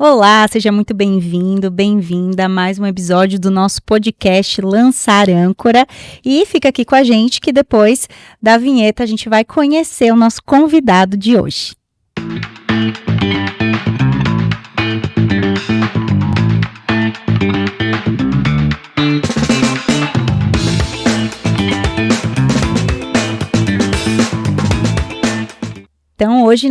Olá, seja muito bem-vindo, bem-vinda a mais um episódio do nosso podcast Lançar Âncora. E fica aqui com a gente que depois da vinheta a gente vai conhecer o nosso convidado de hoje. Então, hoje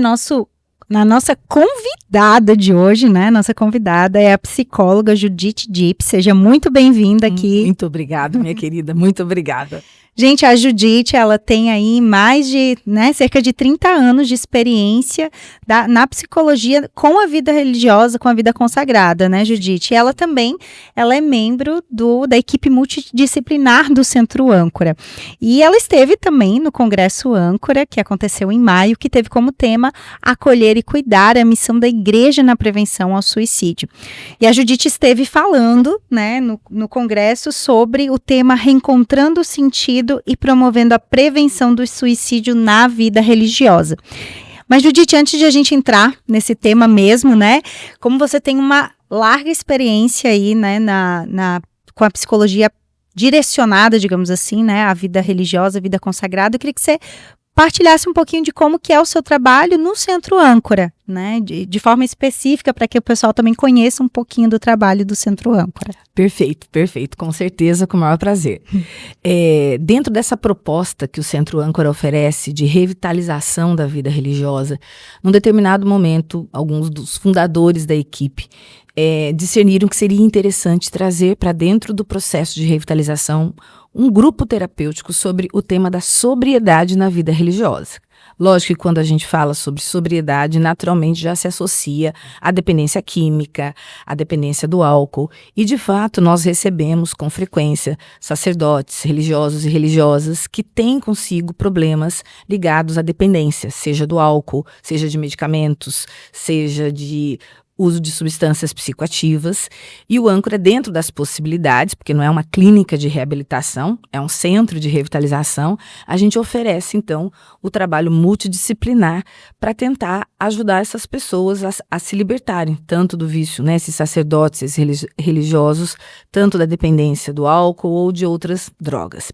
na nossa convidada de hoje, né? Nossa convidada é a psicóloga Judith Dipp. Seja muito bem-vinda aqui. Muito obrigada, minha querida. Muito obrigada. Gente, a Judith, ela tem aí mais de, cerca de 30 anos de experiência na psicologia com a vida religiosa, com a vida consagrada, né, Judith? E ela é membro da equipe multidisciplinar do Centro Âncora. E ela esteve também no Congresso Âncora, que aconteceu em maio, que teve como tema acolher e cuidar a missão da igreja na prevenção ao suicídio. E a Judith esteve falando, né, no Congresso sobre o tema Reencontrando o Sentido e promovendo a prevenção do suicídio na vida religiosa. Mas, Judith, antes de a gente entrar nesse tema mesmo, né, como você tem uma larga experiência aí, né, com a psicologia direcionada, digamos assim, né, à vida religiosa, à vida consagrada, eu queria que você partilhasse um pouquinho de como que é o seu trabalho no Centro Âncora, né, de forma específica, para que o pessoal também conheça um pouquinho do trabalho do Centro Âncora. Perfeito, com certeza, com o maior prazer. Dentro dessa proposta que o Centro Âncora oferece de revitalização da vida religiosa, num determinado momento, alguns dos fundadores da equipe discerniram que seria interessante trazer para dentro do processo de revitalização um grupo terapêutico sobre o tema da sobriedade na vida religiosa. Lógico que quando a gente fala sobre sobriedade, naturalmente já se associa à dependência química, à dependência do álcool. E, de fato, nós recebemos com frequência sacerdotes, religiosos e religiosas que têm consigo problemas ligados à dependência, seja do álcool, seja de medicamentos, seja de uso de substâncias psicoativas, e o Âncora, dentro das possibilidades, porque não é uma clínica de reabilitação, é um centro de revitalização, a gente oferece, então, o trabalho multidisciplinar para tentar ajudar essas pessoas a se libertarem, tanto do vício, né, esses sacerdotes, esses religiosos, tanto da dependência do álcool ou de outras drogas.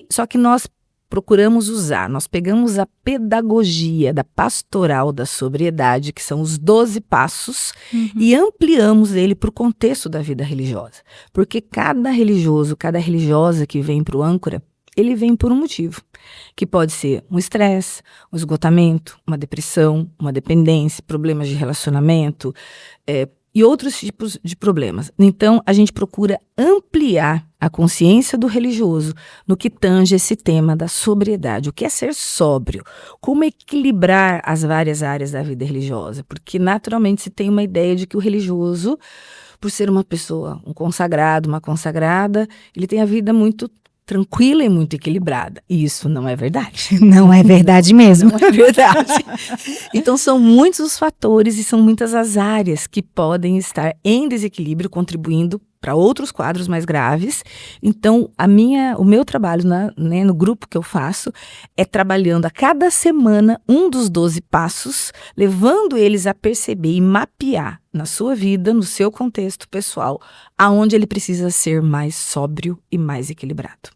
Só que nós pegamos a pedagogia da pastoral da sobriedade, que são os 12 passos, e ampliamos ele para o contexto da vida religiosa. Porque cada religioso, cada religiosa que vem para o Âncora, ele vem por um motivo, que pode ser um estresse, um esgotamento, uma depressão, uma dependência, problemas de relacionamento, e outros tipos de problemas. Então, a gente procura ampliar a consciência do religioso no que tange esse tema da sobriedade. O que é ser sóbrio? Como equilibrar as várias áreas da vida religiosa? Porque, naturalmente, se tem uma ideia de que o religioso, por ser uma pessoa, um consagrado, uma consagrada, ele tem a vida muito tranquila e muito equilibrada. E isso não é verdade. Não é verdade mesmo. Não é verdade. Então, são muitos os fatores e são muitas as áreas que podem estar em desequilíbrio, contribuindo para outros quadros mais graves. Então, o meu trabalho no grupo que eu faço é trabalhando a cada semana um dos 12 passos, levando eles a perceber e mapear na sua vida, no seu contexto pessoal, aonde ele precisa ser mais sóbrio e mais equilibrado.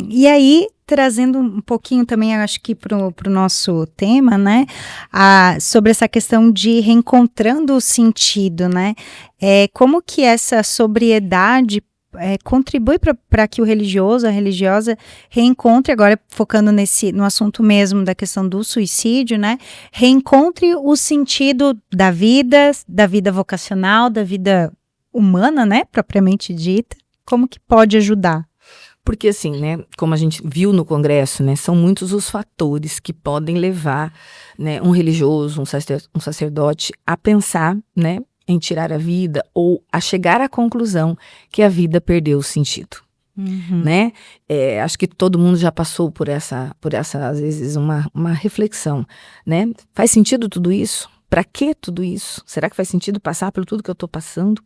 E aí, trazendo um pouquinho também, acho que para o nosso tema, né, sobre essa questão de reencontrando o sentido, né, como que essa sobriedade contribui para que o religioso, a religiosa, reencontre, agora focando no assunto mesmo da questão do suicídio, né, reencontre o sentido da vida vocacional, da vida humana, né, propriamente dita, como que pode ajudar? Porque assim, né, como a gente viu no Congresso, né, são muitos os fatores que podem levar, né, um religioso, um sacerdote a pensar, né, em tirar a vida ou a chegar à conclusão que a vida perdeu o sentido. Né? Acho que todo mundo já passou por essa às vezes, uma reflexão, né? Faz sentido tudo isso? Para que tudo isso? Será que faz sentido passar por tudo que eu estou passando?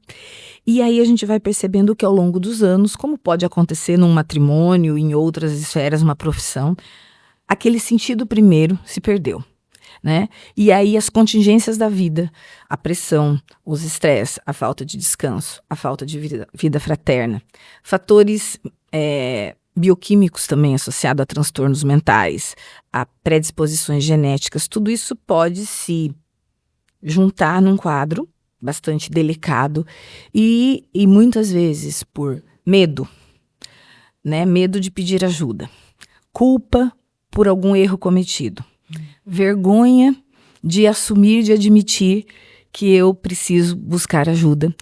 E aí a gente vai percebendo que ao longo dos anos, como pode acontecer num matrimônio, em outras esferas, uma profissão, aquele sentido primeiro se perdeu. né? E aí as contingências da vida, a pressão, os estresses, a falta de descanso, a falta de vida fraterna, fatores bioquímicos também associados a transtornos mentais, a predisposições genéticas, tudo isso pode se juntar num quadro bastante delicado e muitas vezes por medo, né? Medo de pedir ajuda, culpa por algum erro cometido, vergonha de assumir, de admitir que eu preciso buscar ajuda.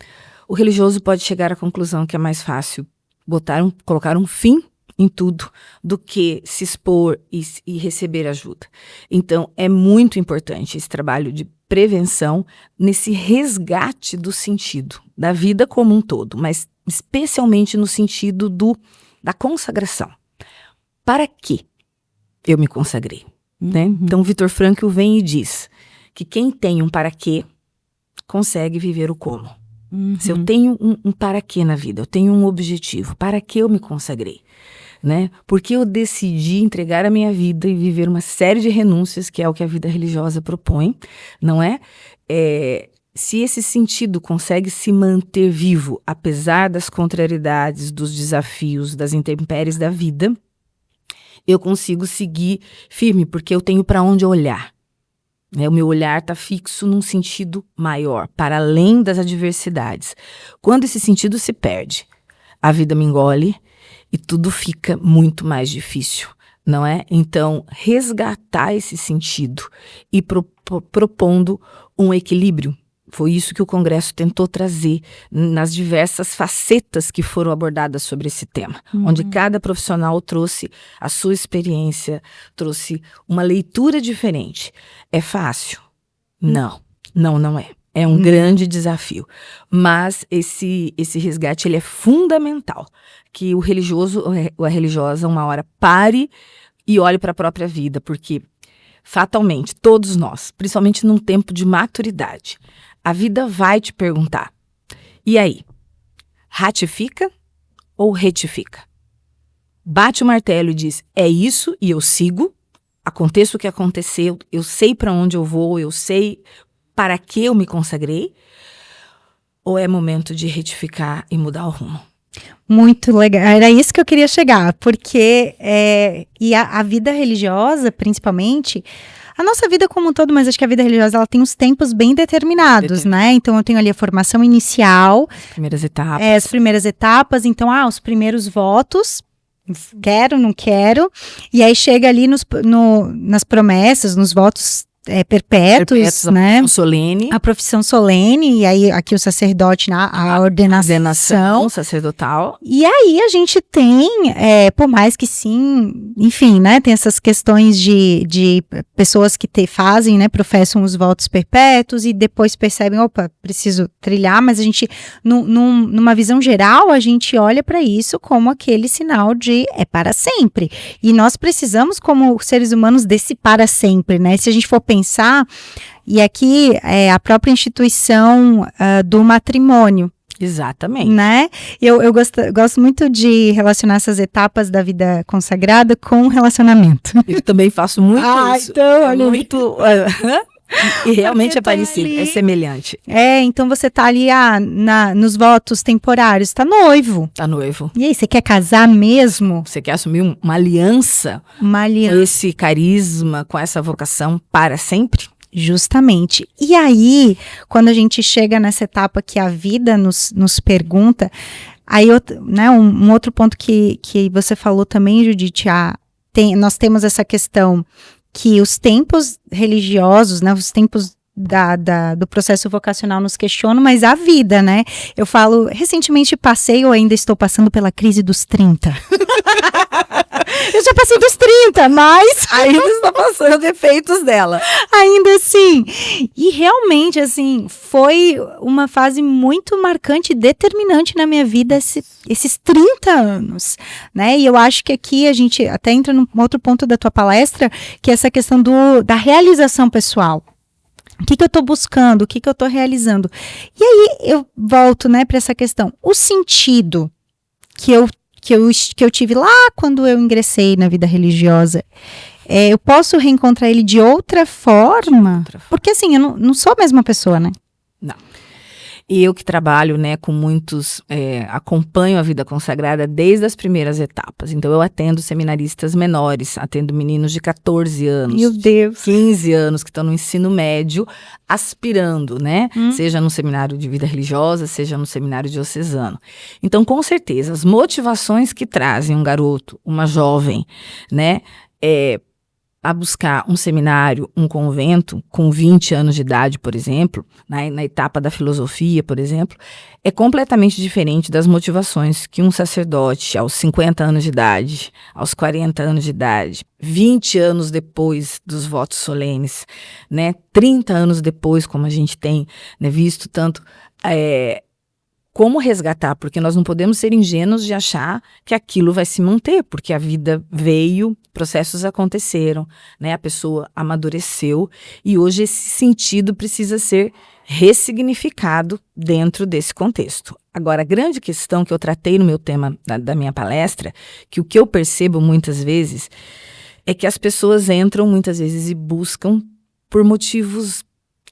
O religioso pode chegar à conclusão que é mais fácil colocar um fim em tudo do que se expor e receber ajuda. Então, é muito importante esse trabalho de prevenção nesse resgate do sentido da vida como um todo, mas especialmente no sentido da consagração. Para que eu me consagrei? Né? Então, Viktor Frankl vem e diz que quem tem um para quê consegue viver o como. Se eu tenho um para quê na vida, eu tenho um objetivo, para que eu me consagrei? Né? Porque eu decidi entregar a minha vida e viver uma série de renúncias, que é o que a vida religiosa propõe, não é? Se esse sentido consegue se manter vivo, apesar das contrariedades, dos desafios, das intempéries da vida, eu consigo seguir firme, porque eu tenho para onde olhar. O meu olhar está fixo num sentido maior, para além das adversidades. Quando esse sentido se perde, a vida me engole e tudo fica muito mais difícil, não é? Então, resgatar esse sentido e propondo um equilíbrio. Foi isso que o Congresso tentou trazer nas diversas facetas que foram abordadas sobre esse tema, onde cada profissional trouxe a sua experiência, trouxe uma leitura diferente. É fácil? Não é. É um grande desafio, mas esse resgate ele é fundamental, que o religioso ou a religiosa uma hora pare e olhe para a própria vida, porque fatalmente todos nós, principalmente num tempo de maturidade, a vida vai te perguntar, e aí, ratifica ou retifica? Bate o martelo e diz, é isso e eu sigo, aconteça o que aconteceu, eu sei para onde eu vou, eu sei para que eu me consagrei, ou é momento de retificar e mudar o rumo? Muito legal, era isso que eu queria chegar, porque a vida religiosa, principalmente, a nossa vida como um todo, mas acho que a vida religiosa ela tem uns tempos bem determinados, né? Então eu tenho ali a formação inicial, as primeiras etapas, então os primeiros votos, quero, não quero, e aí chega ali nas promessas, nos votos perpétuos, né? A profissão solene, e aí aqui o sacerdote, a ordenação sacerdotal. E aí a gente tem, por mais que sim, enfim, né? Tem essas questões de pessoas que fazem, né? Professam os votos perpétuos e depois percebem, opa, preciso trilhar, mas a gente, numa visão geral, a gente olha para isso como aquele sinal de para sempre. E nós precisamos, como seres humanos, desse para sempre, né? Se a gente for pensar, e aqui a própria instituição do matrimônio. Exatamente. Né? Eu gosto muito de relacionar essas etapas da vida consagrada com relacionamento. Eu também faço muito isso. Então, olha muito... E realmente é parecido, é semelhante. Então você tá ali nos votos temporários, tá noivo. Tá noivo. E aí, você quer casar mesmo? Você quer assumir uma aliança? Uma aliança. Com esse carisma, com essa vocação para sempre? Justamente. E aí, quando a gente chega nessa etapa que a vida nos pergunta, aí né, um outro ponto que você falou também, Judite, nós temos essa questão que os tempos religiosos, né, os tempos do processo vocacional nos questionam, mas a vida, né? Eu falo, recentemente passei ou ainda estou passando pela crise dos 30. Eu já passei dos 30, mas... Ainda está passando os efeitos dela. Ainda assim. E realmente, assim, foi uma fase muito marcante e determinante na minha vida, esses 30 anos, né? E eu acho que aqui a gente até entra num outro ponto da tua palestra, que é essa questão da realização pessoal. O que eu estou buscando? O que eu estou realizando? E aí eu volto, né, para essa questão. O sentido que eu tive lá quando eu ingressei na vida religiosa, eu posso reencontrar ele de outra forma? Porque assim, eu não sou a mesma pessoa, né? Não. E eu que trabalho, né, com muitos, acompanho a vida consagrada desde as primeiras etapas. Então, eu atendo seminaristas menores, atendo meninos de 14 anos, Meu Deus. 15 anos que estão no ensino médio, aspirando, né? Seja no seminário de vida religiosa, seja no seminário diocesano. Então, com certeza, as motivações que trazem um garoto, uma jovem, né, a buscar um seminário, um convento, com 20 anos de idade, por exemplo, na etapa da filosofia, por exemplo, é completamente diferente das motivações que um sacerdote, aos 50 anos de idade, aos 40 anos de idade, 20 anos depois dos votos solenes, né, 30 anos depois, como a gente tem, né, visto tanto... Como resgatar? Porque nós não podemos ser ingênuos de achar que aquilo vai se manter, porque a vida veio, processos aconteceram, né? A pessoa amadureceu e hoje esse sentido precisa ser ressignificado dentro desse contexto. Agora, a grande questão que eu tratei no meu tema da minha palestra, que o que eu percebo muitas vezes é que as pessoas entram muitas vezes e buscam por motivos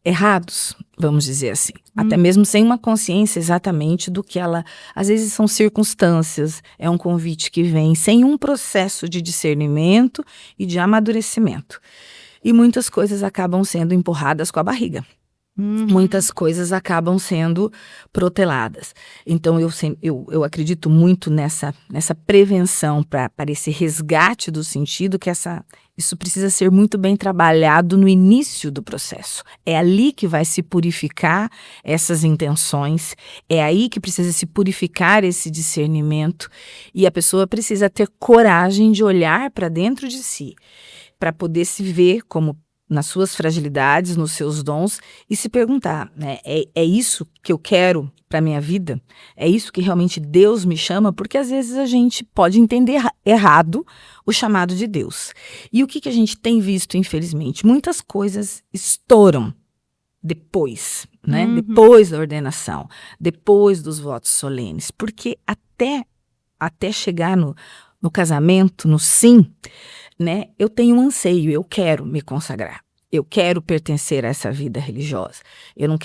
errados, vamos dizer assim. Até mesmo sem uma consciência exatamente do que ela... Às vezes são circunstâncias, é um convite que vem sem um processo de discernimento e de amadurecimento. E muitas coisas acabam sendo empurradas com a barriga. Muitas coisas acabam sendo proteladas. Então, eu acredito muito nessa prevenção para esse resgate do sentido, que isso precisa ser muito bem trabalhado no início do processo. É ali que vai se purificar essas intenções, é aí que precisa se purificar esse discernimento, e a pessoa precisa ter coragem de olhar para dentro de si, para poder se ver como nas suas fragilidades, nos seus dons, e se perguntar, né, é isso que eu quero para a minha vida? É isso que realmente Deus me chama? Porque às vezes a gente pode entender errado o chamado de Deus. E o que a gente tem visto, infelizmente? Muitas coisas estouram depois, né? Depois da ordenação, depois dos votos solenes, porque até chegar no casamento, no sim, né, eu tenho um anseio, eu quero me consagrar, eu quero pertencer a essa vida religiosa, eu não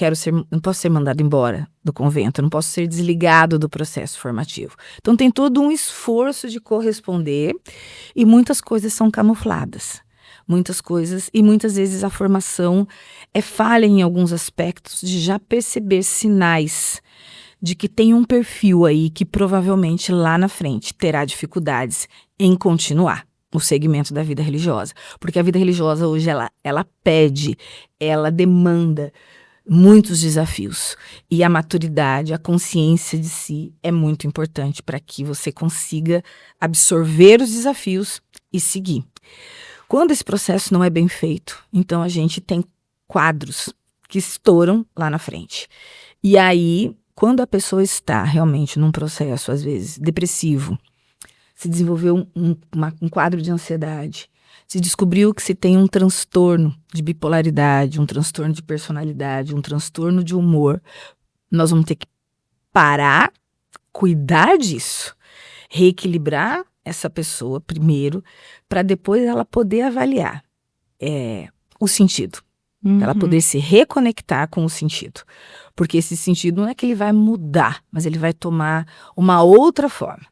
posso ser mandado embora do convento, eu não posso ser desligado do processo formativo. Então tem todo um esforço de corresponder e muitas coisas são camufladas, muitas coisas, e muitas vezes a formação é falha em alguns aspectos de já perceber sinais de que tem um perfil aí que provavelmente lá na frente terá dificuldades em continuar o segmento da vida religiosa. Porque a vida religiosa hoje, ela pede, ela demanda muitos desafios. E a maturidade, a consciência de si é muito importante para que você consiga absorver os desafios e seguir. Quando esse processo não é bem feito, então a gente tem quadros que estouram lá na frente. E aí, quando a pessoa está realmente num processo, às vezes, depressivo, se desenvolveu um quadro de ansiedade, se descobriu que se tem um transtorno de bipolaridade, um transtorno de personalidade, um transtorno de humor, nós vamos ter que parar, cuidar disso, reequilibrar essa pessoa primeiro, para depois ela poder avaliar o sentido, para ela poder se reconectar com o sentido. Porque esse sentido não é que ele vai mudar, mas ele vai tomar uma outra forma.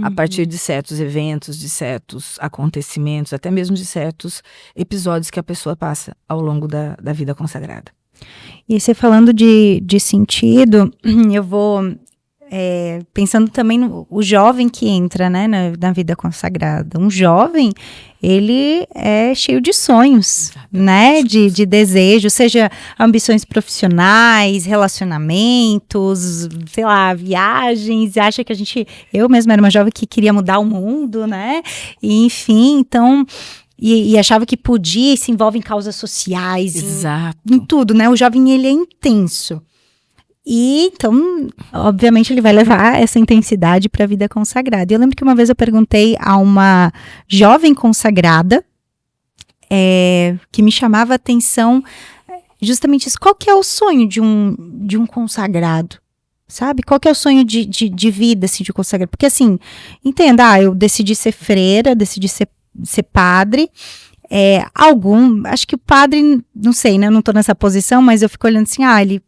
A partir de certos eventos, de certos acontecimentos, até mesmo de certos episódios que a pessoa passa ao longo da vida consagrada. E você falando de sentido, eu vou pensando também no jovem que entra, né, na vida consagrada. Um jovem, ele é cheio de sonhos, né, de desejos, seja ambições profissionais, relacionamentos, sei lá, viagens, acha que eu mesma era uma jovem que queria mudar o mundo, né, e, enfim, então... E achava que podia, e se envolve em causas sociais, em tudo, né, o jovem, ele é intenso. E, então, obviamente, ele vai levar essa intensidade para a vida consagrada. E eu lembro que uma vez eu perguntei a uma jovem consagrada que me chamava a atenção justamente isso. Qual que é o sonho de um consagrado? Sabe? Qual que é o sonho de vida, assim, de um consagrado? Porque, assim, entenda, eu decidi ser freira, decidi ser padre, Acho que o padre, não sei, né, eu não tô nessa posição, mas eu fico olhando assim,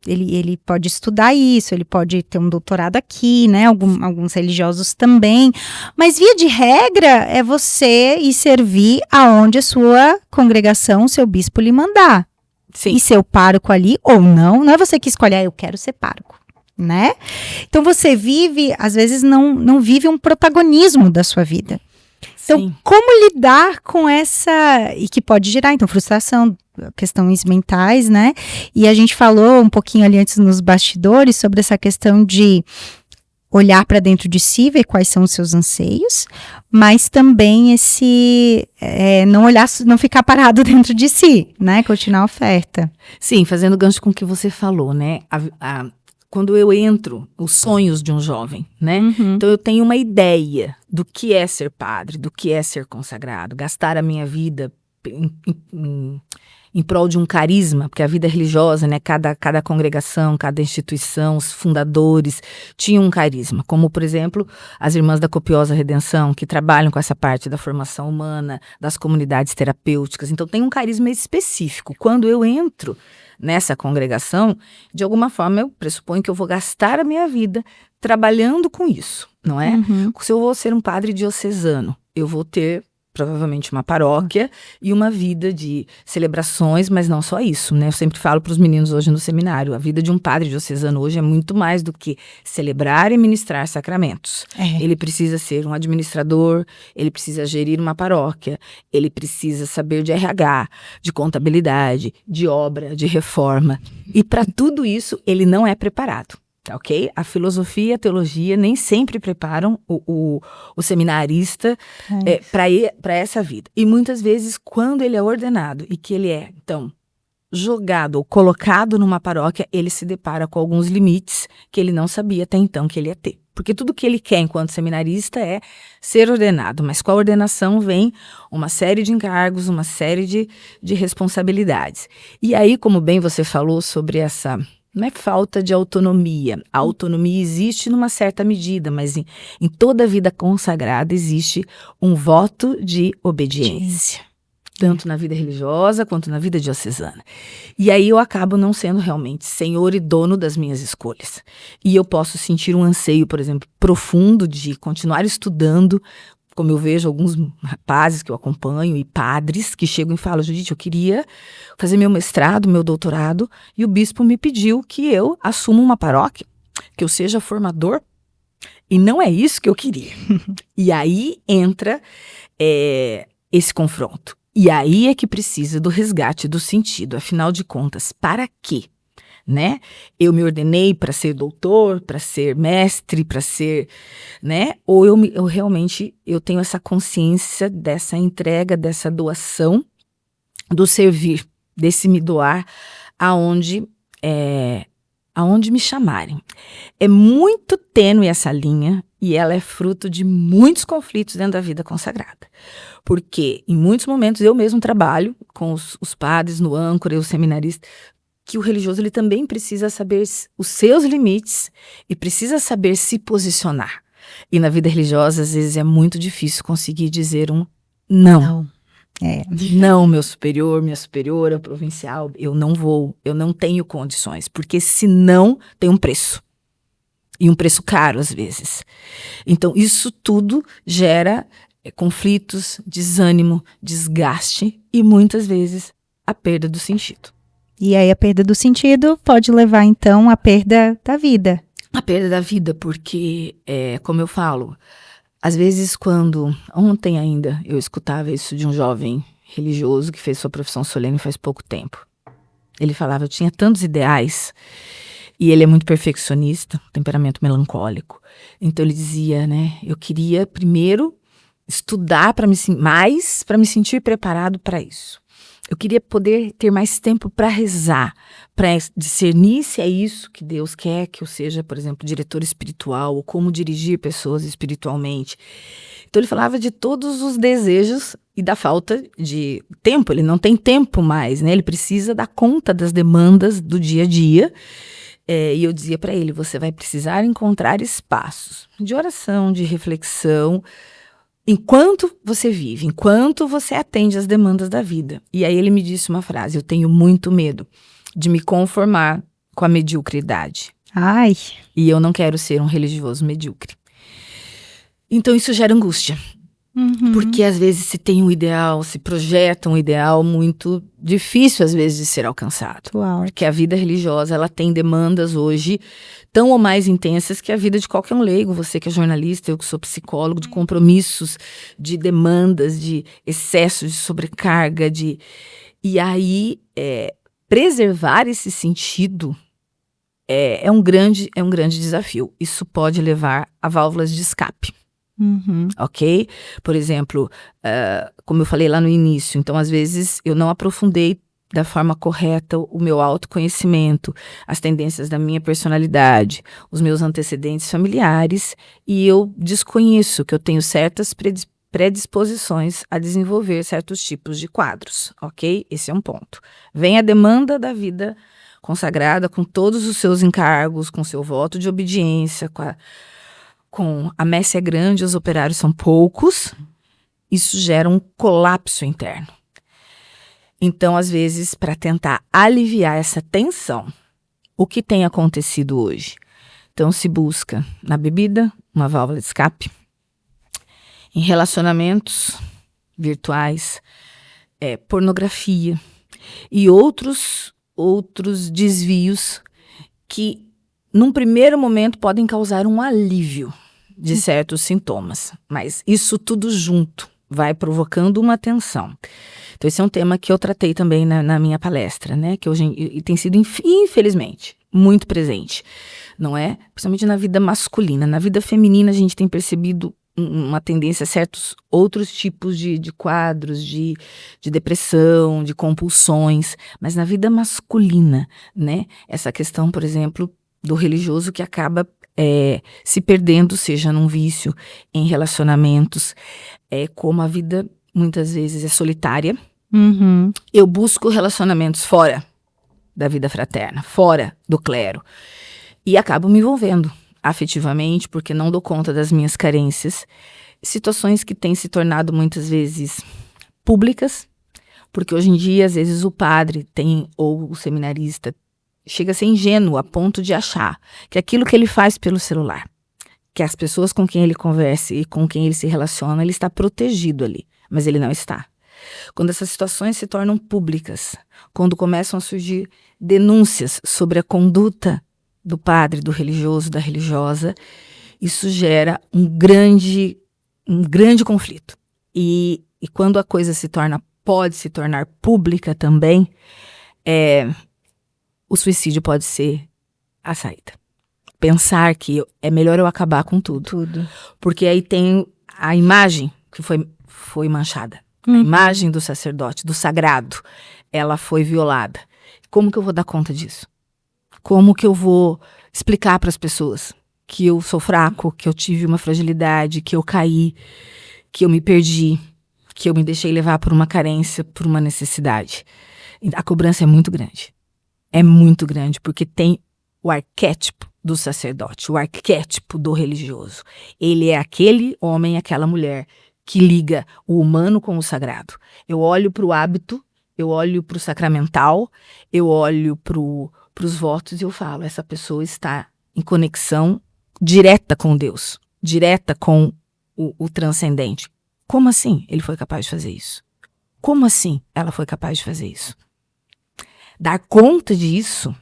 ele pode estudar isso, ele pode ter um doutorado aqui, né, alguns religiosos também, mas via de regra é você ir servir aonde a sua congregação, seu bispo lhe mandar. Sim. E ser o pároco ali ou não é você que escolhe, eu quero ser pároco, né? Então você vive, às vezes não vive um protagonismo da sua vida. Então, Sim. como lidar com essa, e que pode gerar, então, frustração, questões mentais, né? E a gente falou um pouquinho ali antes nos bastidores sobre essa questão de olhar para dentro de si, ver quais são os seus anseios, mas também não ficar parado dentro de si, né? Continuar a oferta. Sim, fazendo gancho com o que você falou, né? Quando eu entro, os sonhos de um jovem, né? Uhum. Então eu tenho uma ideia do que é ser padre, do que é ser consagrado, gastar a minha vida em prol de um carisma, porque a vida religiosa, né, cada congregação, cada instituição, os fundadores tinham um carisma, como, por exemplo, as Irmãs da Copiosa Redenção, que trabalham com essa parte da formação humana, das comunidades terapêuticas. Então, tem um carisma específico. Quando eu entro nessa congregação, de alguma forma, eu pressuponho que eu vou gastar a minha vida trabalhando com isso, não é? Uhum. Se eu vou ser um padre diocesano, eu vou ter provavelmente uma paróquia e uma vida de celebrações, mas não só isso, né? Eu sempre falo para os meninos hoje no seminário, a vida de um padre diocesano hoje é muito mais do que celebrar e ministrar sacramentos. Ele precisa ser um administrador, ele precisa gerir uma paróquia, ele precisa saber de RH, de contabilidade, de obra, de reforma. E para tudo isso, ele não é preparado. Ok? A filosofia e a teologia nem sempre preparam o seminarista para essa vida. E muitas vezes, quando ele é ordenado e que ele é, então, jogado ou colocado numa paróquia, ele se depara com alguns limites que ele não sabia até então que ele ia ter. Porque tudo que ele quer enquanto seminarista é ser ordenado, mas com a ordenação vem uma série de encargos, uma série de responsabilidades. E aí, como bem você falou sobre essa... Não é falta de autonomia. A autonomia existe numa certa medida, mas em toda a vida consagrada existe um voto de obediência. Tanto na vida religiosa quanto na vida diocesana. E aí eu acabo não sendo realmente senhor e dono das minhas escolhas. E eu posso sentir um anseio, por exemplo, profundo de continuar estudando, como eu vejo alguns rapazes que eu acompanho e padres que chegam e falam, Judite, eu queria fazer meu mestrado, meu doutorado, e o bispo me pediu que eu assuma uma paróquia, que eu seja formador, e não é isso que eu queria. E aí entra esse confronto. E aí é que precisa do resgate do sentido, afinal de contas, para quê? Né? Eu me ordenei para ser doutor, para ser mestre, para ser, né? Ou eu realmente tenho essa consciência dessa entrega, dessa doação, do servir, desse me doar aonde me chamarem. É muito tênue essa linha e ela é fruto de muitos conflitos dentro da vida consagrada. Porque em muitos momentos eu mesmo trabalho com os padres no âncora e os seminaristas, que o religioso ele também precisa saber os seus limites e precisa saber se posicionar. E na vida religiosa, às vezes, é muito difícil conseguir dizer um não. Não, meu superior, minha superiora, provincial, eu não vou, eu não tenho condições, porque senão tem um preço. E um preço caro, às vezes. Então, isso tudo gera conflitos, desânimo, desgaste e, muitas vezes, a perda do sentido. E aí a perda do sentido pode levar, então, à perda da vida. A perda da vida, porque, como eu falo, às vezes ontem ainda, eu escutava isso de um jovem religioso que fez sua profissão solene faz pouco tempo. Ele falava, eu tinha tantos ideais, e ele é muito perfeccionista, temperamento melancólico. Então ele dizia, né, eu queria primeiro estudar para me sentir preparado para isso. Eu queria poder ter mais tempo para rezar, para discernir se é isso que Deus quer que eu seja, por exemplo, diretor espiritual, ou como dirigir pessoas espiritualmente. Então ele falava de todos os desejos e da falta de tempo. Ele não tem tempo mais, né? Ele precisa dar conta das demandas do dia a dia. E eu dizia para ele, você vai precisar encontrar espaços de oração, de reflexão, enquanto você vive, enquanto você atende às demandas da vida. E aí ele me disse uma frase: eu tenho muito medo de me conformar com a mediocridade. Ai. E eu não quero ser um religioso medíocre. Então isso gera angústia. Porque às vezes se tem um ideal, se projeta um ideal muito difícil às vezes de ser alcançado. Uau. Porque a vida religiosa, ela tem demandas hoje tão ou mais intensas que a vida de qualquer um leigo. Você que é jornalista, eu que sou psicólogo, de compromissos, de demandas, de excesso, de sobrecarga. E aí, preservar esse sentido é um grande desafio. Isso pode levar a válvulas de escape. Ok? Por exemplo, como eu falei lá no início, então às vezes eu não aprofundei da forma correta o meu autoconhecimento, as tendências da minha personalidade, os meus antecedentes familiares, e eu desconheço que eu tenho certas predisposições a desenvolver certos tipos de quadros, ok? Esse é um ponto. Vem a demanda da vida consagrada com todos os seus encargos, com seu voto de obediência, com a messe é grande, os operários são poucos, isso gera um colapso interno. Então, às vezes, para tentar aliviar essa tensão, o que tem acontecido hoje? Então, se busca na bebida uma válvula de escape, em relacionamentos virtuais, pornografia e outros desvios que, num primeiro momento, podem causar um alívio de certos sintomas, mas isso tudo junto vai provocando uma tensão. Então esse é um tema que eu tratei também na minha palestra, né, que hoje e tem sido, infelizmente, muito presente, não é? Principalmente na vida masculina. Na vida feminina a gente tem percebido uma tendência a certos outros tipos de quadros, de depressão, de compulsões, mas na vida masculina, né, essa questão, por exemplo, do religioso que acaba se perdendo, seja num vício, em relacionamentos, como a vida muitas vezes é solitária. Eu busco relacionamentos fora da vida fraterna, fora do clero, e acabo me envolvendo afetivamente porque não dou conta das minhas carências, situações que têm se tornado muitas vezes públicas, porque hoje em dia às vezes o padre ou o seminarista chega a ser ingênuo a ponto de achar que aquilo que ele faz pelo celular, que as pessoas com quem ele conversa e com quem ele se relaciona, ele está protegido ali, mas ele não está. Quando essas situações se tornam públicas, quando começam a surgir denúncias sobre a conduta do padre, do religioso, da religiosa, isso gera um grande conflito. E quando a coisa pode se tornar pública também, o suicídio pode ser a saída. Pensar que é melhor eu acabar com tudo. Porque aí tem a imagem que foi manchada. A imagem do sacerdote, do sagrado, ela foi violada. Como que eu vou dar conta disso? Como que eu vou explicar para as pessoas que eu sou fraco, que eu tive uma fragilidade, que eu caí, que eu me perdi, que eu me deixei levar por uma carência, por uma necessidade? A cobrança é muito grande. É muito grande, porque tem o arquétipo do sacerdote, o arquétipo do religioso. Ele é aquele homem, aquela mulher que liga o humano com o sagrado. Eu olho para o hábito, eu olho para o sacramental, eu olho para os votos e eu falo, essa pessoa está em conexão direta com Deus, direta com o transcendente. Como assim ele foi capaz de fazer isso? Como assim ela foi capaz de fazer isso? Dar conta disso,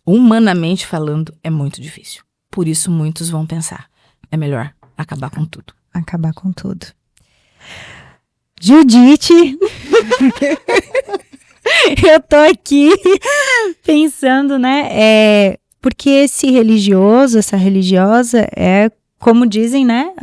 humanamente falando, é muito difícil. Por isso muitos vão pensar, é melhor acabar com tudo. Acabar com tudo. Judite, eu tô aqui pensando, né, porque esse religioso, essa religiosa é, como dizem, né,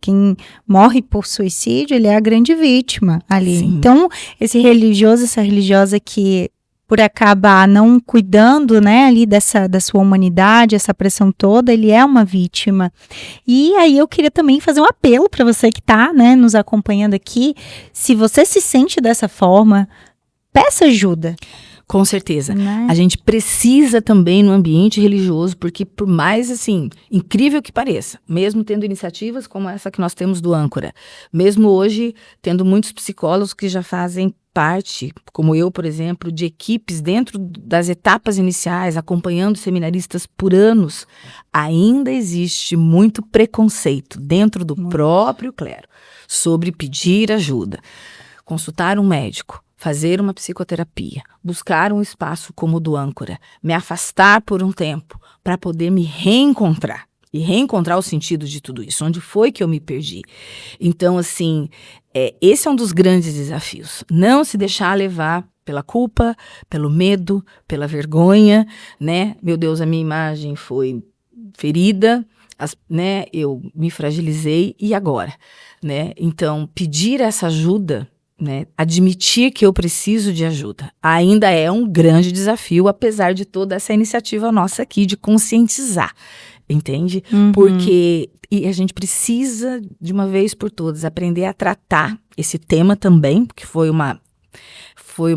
quem morre por suicídio, ele é a grande vítima ali. Sim. Então, esse religioso, essa religiosa que por acabar não cuidando, né, ali da sua humanidade, essa pressão toda, ele é uma vítima. E aí eu queria também fazer um apelo para você que está, né, nos acompanhando aqui, se você se sente dessa forma, peça ajuda. Com certeza. Né? A gente precisa também no ambiente religioso, porque por mais, assim, incrível que pareça, mesmo tendo iniciativas como essa que nós temos do Âncora, mesmo hoje tendo muitos psicólogos que já fazem parte, como eu, por exemplo, de equipes dentro das etapas iniciais, acompanhando seminaristas por anos, ainda existe muito preconceito dentro do próprio clero sobre pedir ajuda, consultar um médico, fazer uma psicoterapia, buscar um espaço como o do Âncora, me afastar por um tempo para poder me reencontrar e reencontrar o sentido de tudo isso, onde foi que eu me perdi. Então, assim, esse é um dos grandes desafios, não se deixar levar pela culpa, pelo medo, pela vergonha, né? Meu Deus, a minha imagem foi ferida, né? Eu me fragilizei e agora, né? Então, pedir essa ajuda, né, admitir que eu preciso de ajuda, ainda é um grande desafio, apesar de toda essa iniciativa nossa aqui de conscientizar, entende? Porque e a gente precisa, de uma vez por todas, aprender a tratar esse tema também, porque foi uma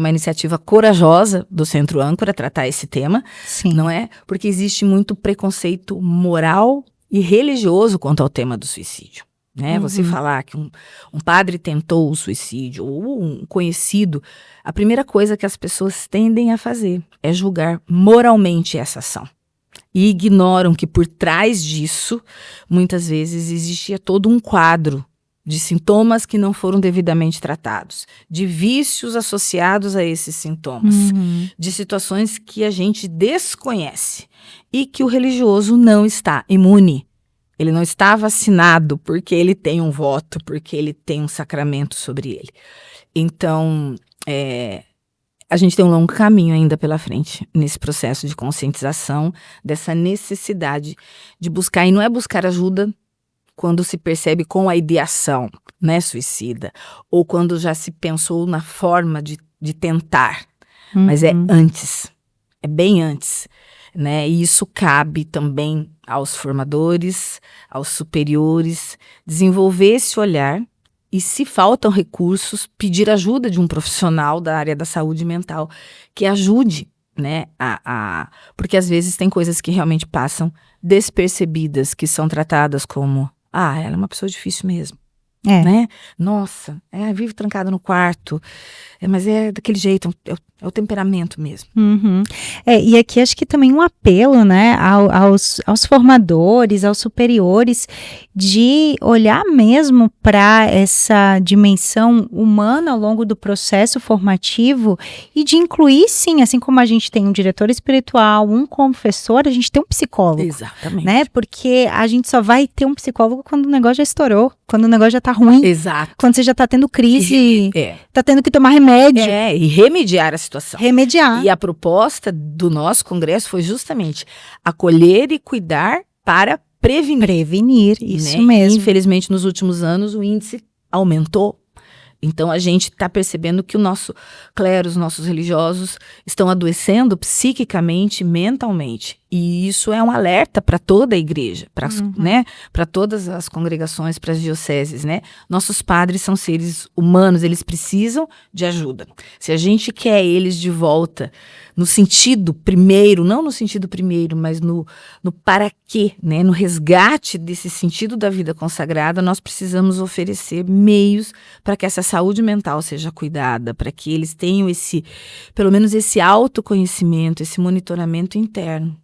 iniciativa corajosa do Centro Âncora tratar esse tema, Sim. Não é? Porque existe muito preconceito moral e religioso quanto ao tema do suicídio. Né? Você falar que um padre tentou o suicídio ou um conhecido, a primeira coisa que as pessoas tendem a fazer é julgar moralmente essa ação. E ignoram que por trás disso, muitas vezes, existia todo um quadro de sintomas que não foram devidamente tratados, de vícios associados a esses sintomas, de situações que a gente desconhece e que o religioso não está imune. Ele não está vacinado porque ele tem um voto, porque ele tem um sacramento sobre ele. Então, a gente tem um longo caminho ainda pela frente nesse processo de conscientização, dessa necessidade de buscar, e não é buscar ajuda quando se percebe com a ideação, né, suicida, ou quando já se pensou na forma de tentar, mas é antes, é bem antes. Né? E isso cabe também aos formadores, aos superiores, desenvolver esse olhar e, se faltam recursos, pedir ajuda de um profissional da área da saúde mental que ajude, né? Porque às vezes tem coisas que realmente passam despercebidas, que são tratadas como, ela é uma pessoa difícil mesmo. Né? Nossa, vive trancada no quarto, mas é daquele jeito, é o temperamento mesmo. E aqui acho que também um apelo, né, aos formadores, aos superiores, de olhar mesmo para essa dimensão humana ao longo do processo formativo e de incluir, sim, assim como a gente tem um diretor espiritual, um confessor, a gente tem um psicólogo. Exatamente. Né? Porque a gente só vai ter um psicólogo quando o negócio já estourou, quando o negócio já tá ruim. Exato. Quando você já tá tendo crise, tá tendo que tomar remédio. E remediar a situação. Remediar. E a proposta do nosso congresso foi justamente acolher e cuidar para prevenir. Prevenir, isso né? mesmo. E, infelizmente, nos últimos anos, o índice aumentou. Então, a gente está percebendo que o nosso clero, os nossos religiosos, estão adoecendo psiquicamente, mentalmente. E isso é um alerta para toda a igreja, né? Para todas as congregações, para as dioceses, né? Nossos padres são seres humanos, eles precisam de ajuda. Se a gente quer eles de volta no sentido primeiro, não no sentido primeiro, mas no para quê, né? No resgate desse sentido da vida consagrada, nós precisamos oferecer meios para que essa saúde mental seja cuidada, para que eles tenham pelo menos esse autoconhecimento, esse monitoramento interno.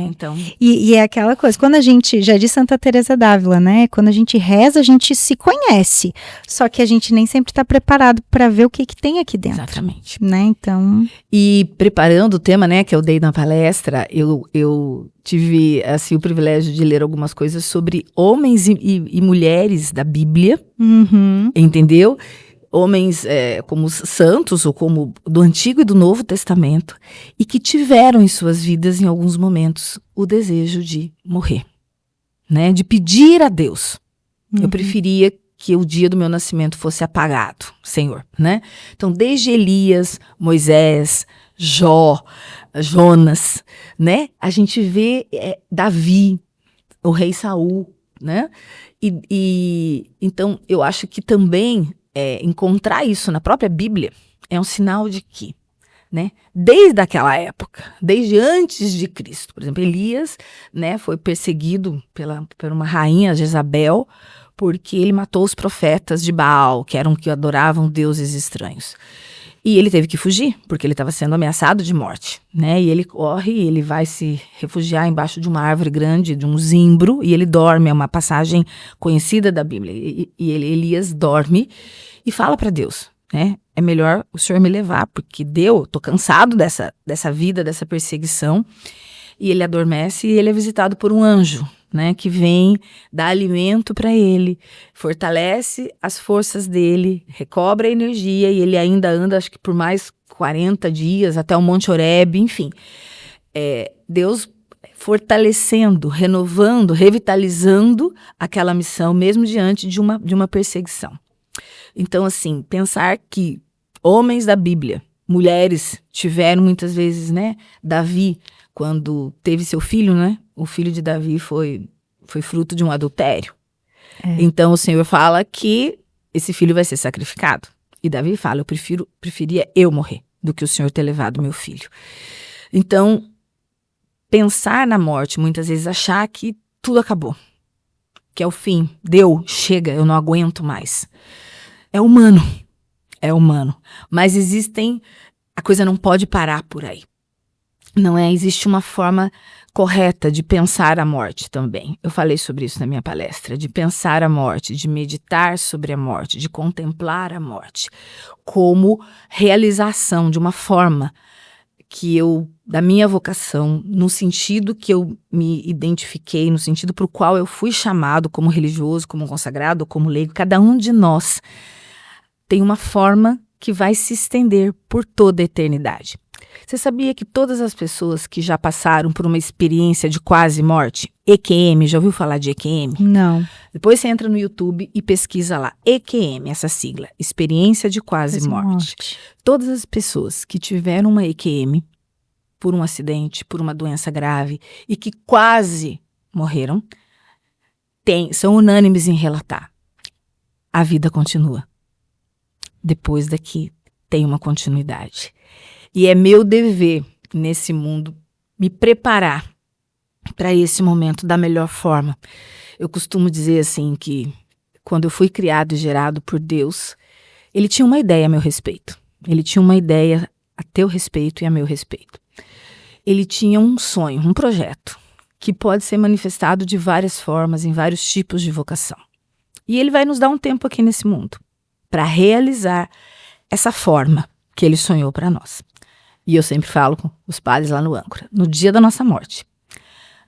Então. E é aquela coisa, quando a gente, já diz Santa Teresa d'Ávila, né? Quando a gente reza, a gente se conhece. Só que a gente nem sempre está preparado para ver o que tem aqui dentro. Exatamente. Né? Então. E preparando o tema, né, que eu dei na palestra, eu tive assim, o privilégio de ler algumas coisas sobre homens e mulheres da Bíblia, entendeu? Homens como santos, ou como do Antigo e do Novo Testamento, e que tiveram em suas vidas, em alguns momentos, o desejo de morrer, né? De pedir a Deus. Eu preferia que o dia do meu nascimento fosse apagado, Senhor, né? Então, desde Elias, Moisés, Jó, Jonas, né? A gente vê Davi, o rei Saul, né? Então, eu acho que também encontrar isso na própria Bíblia é um sinal de que né? Desde aquela época, desde antes de Cristo. Por exemplo, Elias, né, foi perseguido por uma rainha, Jezabel, porque ele matou os profetas de Baal, que eram que adoravam deuses estranhos. E ele teve que fugir, porque ele estava sendo ameaçado de morte, né? E ele corre, ele vai se refugiar embaixo de uma árvore grande, de um zimbro, e ele dorme. É uma passagem conhecida da Bíblia. Elias dorme e fala para Deus, né? É melhor o Senhor me levar, porque tô cansado dessa vida, dessa perseguição. E ele adormece e ele é visitado por um anjo, né, que vem dar alimento para ele, fortalece as forças dele, recobra a energia e ele ainda anda, acho que por mais 40 dias até o Monte Horebe, enfim. Deus fortalecendo, renovando, revitalizando aquela missão, mesmo diante de uma perseguição. Então, assim, pensar que homens da Bíblia, mulheres, tiveram muitas vezes, né, Davi, quando teve seu filho, né? O filho de Davi foi fruto de um adultério. Então o Senhor fala que esse filho vai ser sacrificado. E Davi fala, preferia eu morrer do que o Senhor ter levado meu filho. Então, pensar na morte, muitas vezes achar que tudo acabou. Que é o fim. Chega, eu não aguento mais. É humano. Mas a coisa não pode parar por aí. Existe uma forma correta de pensar a morte também. Eu falei sobre isso na minha palestra, de pensar a morte, de meditar sobre a morte, de contemplar a morte como realização de uma forma da minha vocação, no sentido que eu me identifiquei, no sentido para o qual eu fui chamado como religioso, como consagrado, como leigo. Cada um de nós tem uma forma que vai se estender por toda a eternidade. Você sabia que todas as pessoas que já passaram por uma experiência de quase morte, EQM, já ouviu falar de EQM? Não. Depois você entra no YouTube e pesquisa lá, EQM, essa sigla, experiência de quase morte. Todas as pessoas que tiveram uma EQM por um acidente, por uma doença grave e que quase morreram, são unânimes em relatar. A vida continua. Depois daqui tem uma continuidade. E é meu dever, nesse mundo, me preparar para esse momento da melhor forma. Eu costumo dizer assim que quando eu fui criado e gerado por Deus, ele tinha uma ideia a meu respeito. Ele tinha uma ideia a teu respeito e a meu respeito. Ele tinha um sonho, um projeto, que pode ser manifestado de várias formas, em vários tipos de vocação. E ele vai nos dar um tempo aqui nesse mundo para realizar essa forma que ele sonhou para nós. E eu sempre falo com os padres lá no âncora, no dia da nossa morte,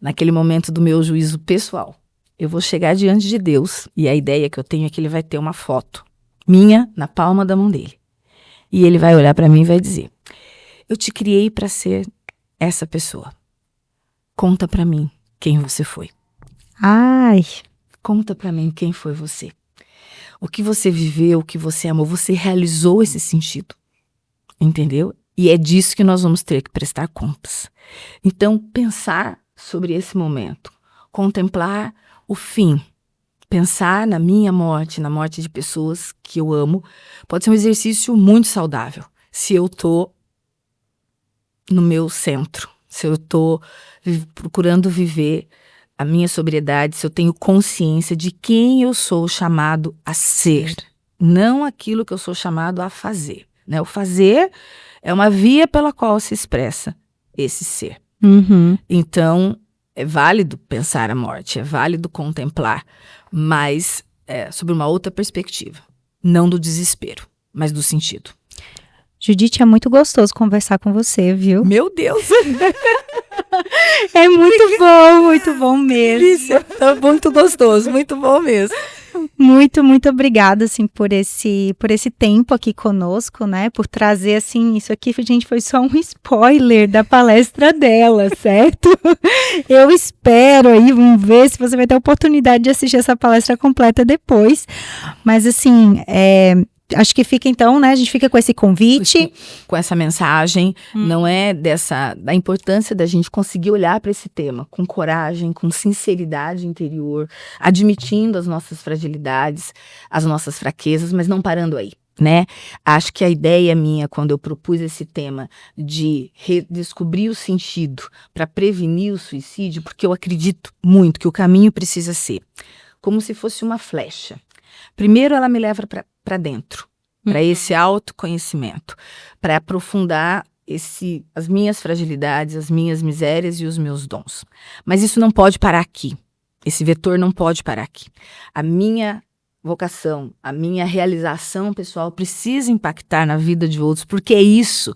naquele momento do meu juízo pessoal, eu vou chegar diante de Deus e a ideia que eu tenho é que ele vai ter uma foto minha na palma da mão dele. E ele vai olhar para mim e vai dizer, eu te criei para ser essa pessoa. Conta para mim quem você foi. Ai! Conta para mim quem foi você. O que você viveu, o que você amou, você realizou esse sentido. Entendeu? E é disso que nós vamos ter que prestar contas. Então, pensar sobre esse momento, contemplar o fim, pensar na minha morte, na morte de pessoas que eu amo, pode ser um exercício muito saudável, se eu estou no meu centro, se eu estou procurando viver a minha sobriedade, se eu tenho consciência de quem eu sou chamado a ser, não aquilo que eu sou chamado a fazer. Né? O fazer é uma via pela qual se expressa esse ser. Uhum. Então, é válido pensar a morte, é válido contemplar, mas sobre uma outra perspectiva. Não do desespero, mas do sentido. Judite, é muito gostoso conversar com você, viu? Meu Deus! É muito bom mesmo. Isso, é muito gostoso, muito bom mesmo. Muito obrigada, assim, por esse tempo aqui conosco, né? Por trazer, assim, isso aqui, gente, foi só um spoiler da palestra dela, certo? Eu espero aí, vamos ver se você vai ter a oportunidade de assistir essa palestra completa depois. Mas, assim, acho que fica então, né? A gente fica com esse convite. Com essa mensagem, não é da importância da gente conseguir olhar para esse tema com coragem, com sinceridade interior, admitindo as nossas fragilidades, as nossas fraquezas, mas não parando aí. né? Acho que a ideia minha, quando eu propus esse tema de redescobrir o sentido para prevenir o suicídio, porque eu acredito muito que o caminho precisa ser como se fosse uma flecha. Primeiro, ela me leva para dentro, para esse autoconhecimento, para aprofundar as minhas fragilidades, as minhas misérias e os meus dons. Mas isso não pode parar aqui. Esse vetor não pode parar aqui. A minha vocação, a minha realização pessoal precisa impactar na vida de outros, porque é isso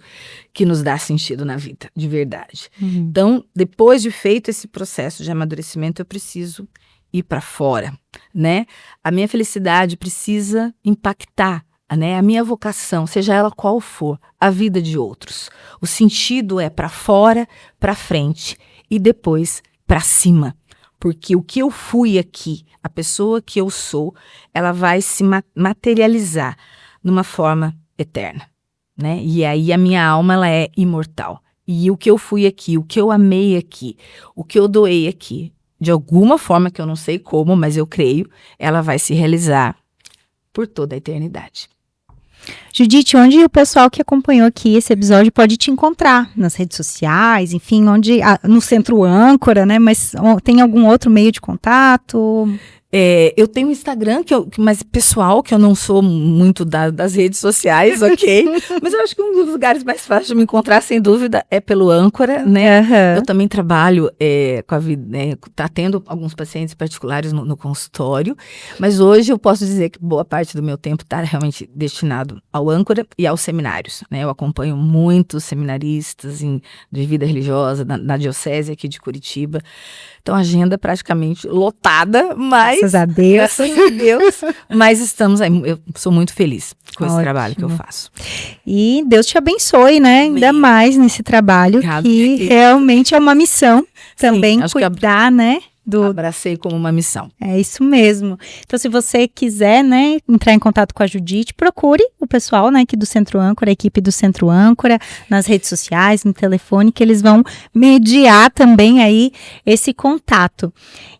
que nos dá sentido na vida, de verdade. Então, depois de feito esse processo de amadurecimento, eu preciso ir para fora, né? A minha felicidade precisa impactar, né? A minha vocação, seja ela qual for, a vida de outros. O sentido é para fora, para frente e depois para cima. Porque o que eu fui aqui, a pessoa que eu sou, ela vai se materializar numa forma eterna, né? E aí a minha alma, ela é imortal. E o que eu fui aqui, o que eu amei aqui, o que eu doei aqui, de alguma forma que eu não sei como, mas eu creio, ela vai se realizar por toda a eternidade. Judite, onde o pessoal que acompanhou aqui esse episódio pode te encontrar? Nas redes sociais, enfim, no Centro Âncora, né? Mas tem algum outro meio de contato? Eu tenho um Instagram, mas pessoal, que eu não sou muito das redes sociais, ok? Mas eu acho que um dos lugares mais fáceis de me encontrar, sem dúvida, é pelo Âncora, né? Eu também trabalho com a vida, né? Tá tendo alguns pacientes particulares no consultório, mas hoje eu posso dizer que boa parte do meu tempo está realmente destinado ao Âncora e aos seminários, né? Eu acompanho muitos seminaristas de vida religiosa na diocese aqui de Curitiba. Então, agenda praticamente lotada, mas... Graças a Deus. Graças a Deus. Mas estamos aí, eu sou muito feliz com esse trabalho que eu faço. E Deus te abençoe, né? Ainda mais nesse trabalho, que realmente é uma missão também. Sim, cuidar, né? Abracei como uma missão. É isso mesmo. Então, se você quiser, né, entrar em contato com a Judite, procure o pessoal, né, aqui do Centro Âncora, a equipe do Centro Âncora, nas redes sociais, no telefone, que eles vão mediar também aí esse contato.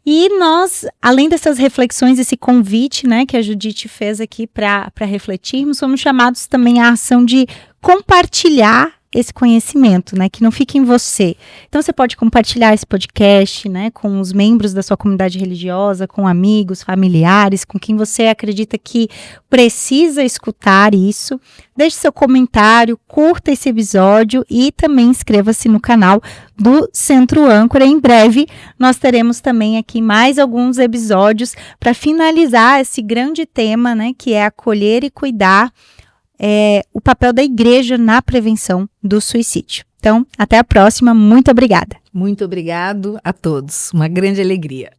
E nós, além dessas reflexões, esse convite, né, que a Judite fez aqui para refletirmos, somos chamados também à ação de compartilhar esse conhecimento, né, que não fique em você. Então, você pode compartilhar esse podcast, né, com os membros da sua comunidade religiosa, com amigos, familiares, com quem você acredita que precisa escutar isso. Deixe seu comentário, curta esse episódio e também inscreva-se no canal do Centro Âncora. Em breve, nós teremos também aqui mais alguns episódios para finalizar esse grande tema, né, que é acolher e cuidar o papel da igreja na prevenção do suicídio. Então, até a próxima. Muito obrigada. Muito obrigado a todos. Uma grande alegria.